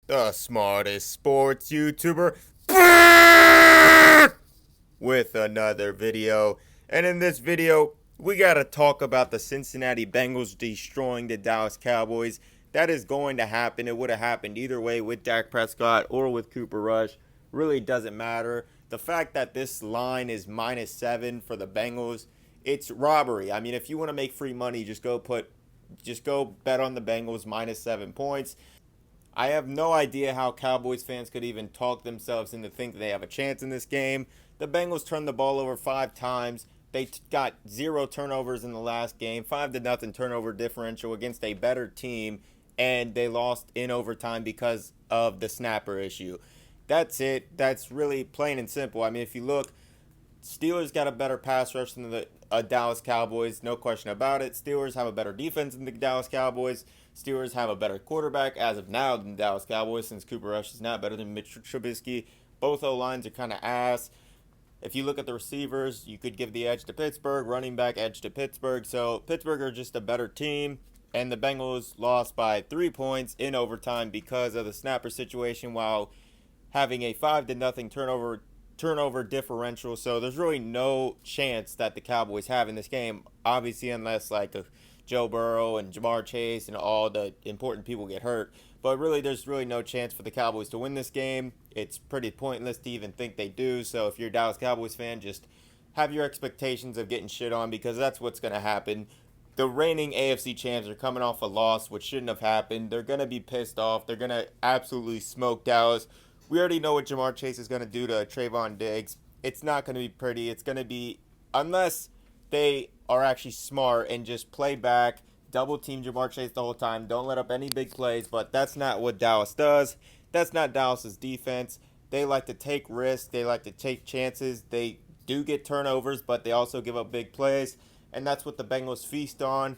the smartest sports YouTuber, with another video. And in this video, we got to talk about the Cincinnati Bengals destroying the Dallas Cowboys. That is going to happen. It would have happened either way with Dak Prescott or with Cooper Rush. Really doesn't matter. The fact that this line is -7 for the Bengals, it's robbery. I mean, if you want to make free money, just go bet on the Bengals -7 points. I have no idea how Cowboys fans could even talk themselves into thinking they have a chance in this game. The Bengals turned the ball over 5 times. They got 0 turnovers in the last game, 5-0 turnover differential against a better team, and they lost in overtime because of the snapper issue. That's it. That's really plain and simple. I mean, if you look, Steelers got a better pass rush than the Dallas Cowboys, no question about it. Steelers have a better defense than the Dallas Cowboys. Steelers have a better quarterback as of now than the Dallas Cowboys, since Cooper Rush is not better than Mitch Trubisky. Both O-lines are kind of ass. If you look at the receivers, you could give the edge to Pittsburgh, running back edge to Pittsburgh. So Pittsburgh are just a better team, and the Bengals lost by 3 points in overtime because of the snapper situation while having a 5-0 turnover differential. So there's really no chance that the Cowboys have in this game, obviously, unless like Joe Burrow and Jamar Chase and all the important people get hurt. But really, there's really no chance for the Cowboys to win this game. It's pretty pointless to even think they do. So if you're a Dallas Cowboys fan, just have your expectations of getting shit on, because that's what's going to happen. The reigning AFC champs are coming off a loss, which shouldn't have happened. They're going to be pissed off. They're going to absolutely smoke Dallas. We already know what Jamar Chase is going to do to Trayvon Diggs. It's not going to be pretty. It's going to be, unless they are actually smart and just play back, double team Jamar Chase the whole time, don't let up any big plays, but that's not what Dallas does. That's not Dallas's defense. They like to take risks. They like to take chances. They do get turnovers, but they also give up big plays, and that's what the Bengals feast on.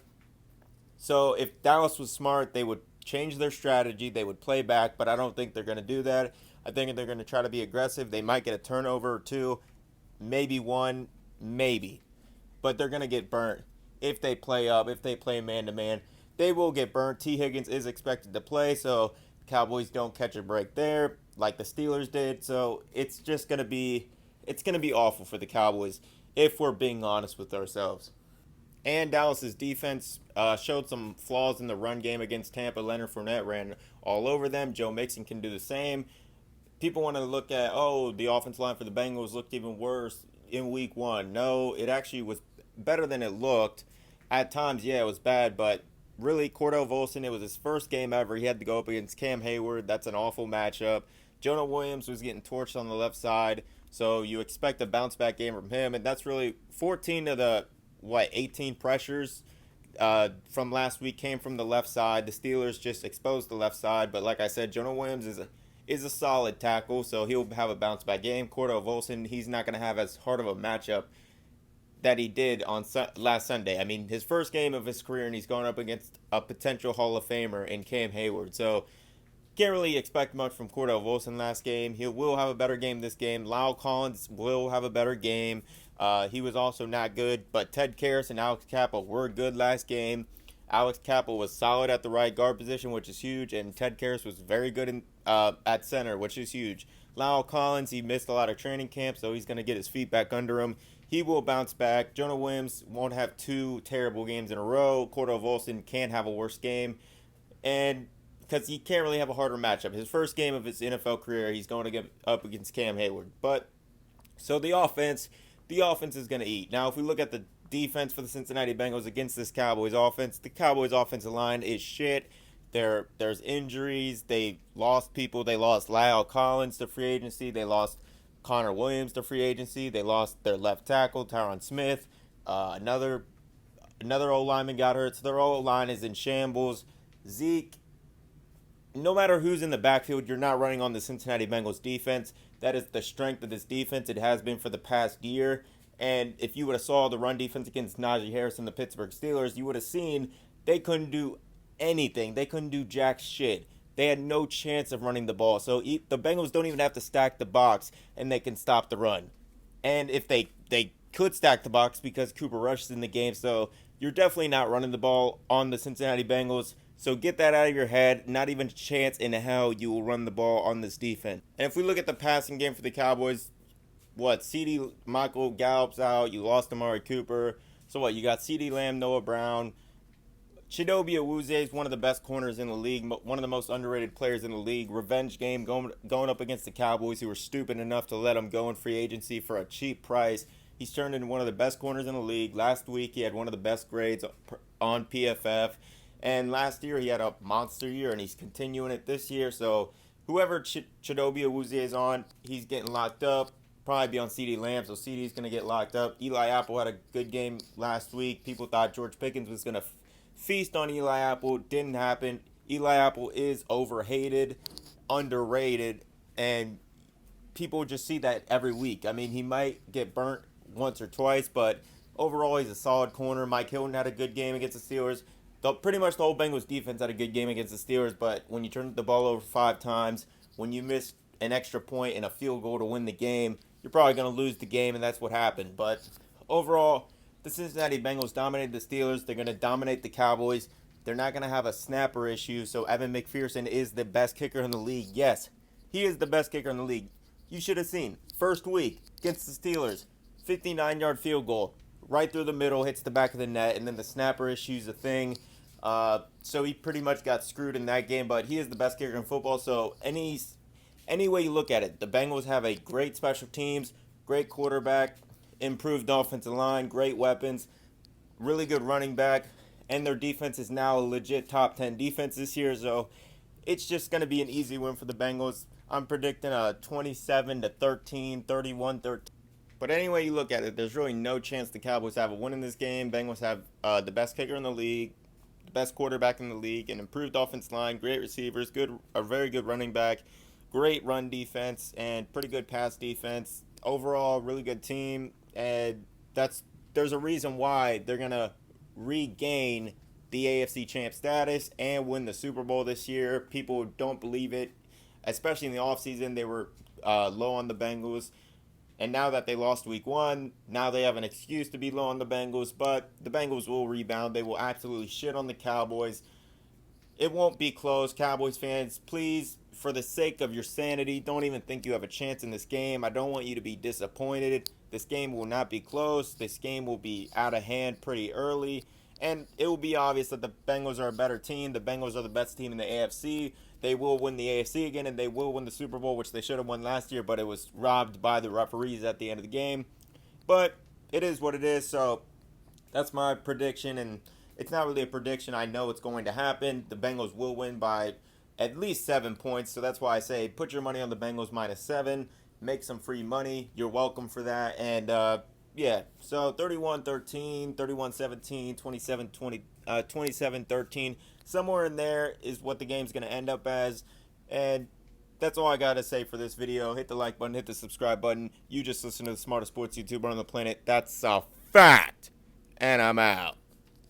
So if Dallas was smart, they would change their strategy. They would play back, but I don't think they're going to do that. I think they're going to try to be aggressive. They might get a turnover or two, maybe one, maybe. But they're going to get burnt if they play up, if they play man-to-man. They will get burnt. T. Higgins is expected to play, so the Cowboys don't catch a break there like the Steelers did. So it's just going to be awful for the Cowboys if we're being honest with ourselves. And Dallas's defense showed some flaws in the run game against Tampa. Leonard Fournette ran all over them. Joe Mixon can do the same. People want to look at, the offensive line for the Bengals looked even worse in week one. No, it actually was better than it looked. At times, yeah, it was bad, but really, Cordell Volson, it was his first game ever. He had to go up against Cam Hayward. That's an awful matchup. Jonah Williams was getting torched on the left side, so you expect a bounce-back game from him, and that's really 14 of the, 18 pressures from last week came from the left side. The Steelers just exposed the left side, but like I said, Jonah Williams is a solid tackle, so he'll have a bounce-back game. Cordell Volson, he's not going to have as hard of a matchup that he did on last Sunday. I mean, his first game of his career, and he's going up against a potential Hall of Famer in Cam Hayward. So can't really expect much from Cordell Volson last game. He will have a better game this game. Lyle Collins will have a better game. He was also not good, but Ted Karras and Alex Cappa were good last game. Alex Cappa was solid at the right guard position, which is huge, and Ted Karras was very good at center, which is huge. Lyle Collins, he missed a lot of training camp, so he's going to get his feet back under him. He will bounce back. Jonah Williams won't have two terrible games in a row. Cordell Volson can't have a worse game, and because he can't really have a harder matchup. His first game of his NFL career, he's going to get up against Cam Hayward. But so the offense is going to eat. Now, if we look at the defense for the Cincinnati Bengals against this Cowboys offense, the Cowboys offensive line is shit. There's injuries. They lost people. They lost Lyle Collins to free agency. They lost Connor Williams to free agency. They lost their left tackle, Tyron Smith. Another O-lineman got hurt. So their O-line is in shambles. Zeke, no matter who's in the backfield, you're not running on the Cincinnati Bengals defense. That is the strength of this defense. It has been for the past year. And if you would have saw the run defense against Najee Harris and the Pittsburgh Steelers, you would have seen they couldn't do anything. They couldn't do jack shit. They had no chance of running the ball. So the Bengals don't even have to stack the box, and they can stop the run. And if they could stack the box because Cooper Rush is in the game, so you're definitely not running the ball on the Cincinnati Bengals. So get that out of your head. Not even a chance in hell you will run the ball on this defense. And if we look at the passing game for the Cowboys, what, CD Michael Gallup's out. You lost Amari Cooper. So what, you got CD Lamb, Noah Brown. Chidobe Awuzie is one of the best corners in the league, one of the most underrated players in the league. Revenge game going up against the Cowboys, who were stupid enough to let him go in free agency for a cheap price. He's turned into one of the best corners in the league. Last week, he had one of the best grades on PFF. And last year, he had a monster year, and he's continuing it this year. So whoever Chidobe Awuzie is on, he's getting locked up. Probably be on CD Lamb, so CD's going to get locked up. Eli Apple had a good game last week. People thought George Pickens was going to feast on Eli Apple. Didn't happen. Eli Apple is overhated, underrated, and people just see that every week. I mean, he might get burnt once or twice, but overall he's a solid corner. Mike Hilton had a good game against the Steelers. Pretty much the whole Bengals defense had a good game against the Steelers, but when you turn the ball over 5 times, when you miss an extra point and a field goal to win the game, you're probably going to lose the game, and that's what happened. But overall, the Cincinnati Bengals dominated the Steelers. They're going to dominate the Cowboys. They're not going to have a snapper issue, so Evan McPherson is the best kicker in the league. Yes, he is the best kicker in the league. You should have seen. First week against the Steelers, 59-yard field goal. Right through the middle, hits the back of the net, and then the snapper issue is a thing. So he pretty much got screwed in that game, but he is the best kicker in football. So any way you look at it, the Bengals have a great special teams, great quarterback, improved offensive line, great weapons, really good running back, and their defense is now a legit top 10 defense this year. So it's just going to be an easy win for the Bengals. I'm predicting a 27-13, 31-13. But anyway you look at it, there's really no chance the Cowboys have a win in this game. Bengals have the best kicker in the league, the best quarterback in the league, an improved offensive line, great receivers, a very good running back, great run defense, and pretty good pass defense. Overall, really good team, and there's a reason why they're going to regain the AFC champ status and win the Super Bowl this year. People don't believe it, especially in the offseason. They were low on the Bengals. And now that they lost week 1, now they have an excuse to be low on the Bengals. But the Bengals will rebound. They will absolutely shit on the Cowboys. It won't be close. Cowboys fans, please, for the sake of your sanity, don't even think you have a chance in this game. I don't want you to be disappointed. This game will not be close. This game will be out of hand pretty early. And it will be obvious that the Bengals are a better team. The Bengals are the best team in the AFC. They will win the AFC again, and they will win the Super Bowl, which they should have won last year, but it was robbed by the referees at the end of the game. But it is what it is, so that's my prediction, and it's not really a prediction. I know it's going to happen. The Bengals will win by at least 7 points, so that's why I say put your money on the Bengals -7. Make some free money. You're welcome for that, and yeah, so 31-13, 31-17, 27-20, 27-13. Somewhere in there is what the game's going to end up as. And that's all I got to say for this video. Hit the like button, hit the subscribe button. You just listen to the smartest sports YouTuber on the planet. That's a fact. And I'm out.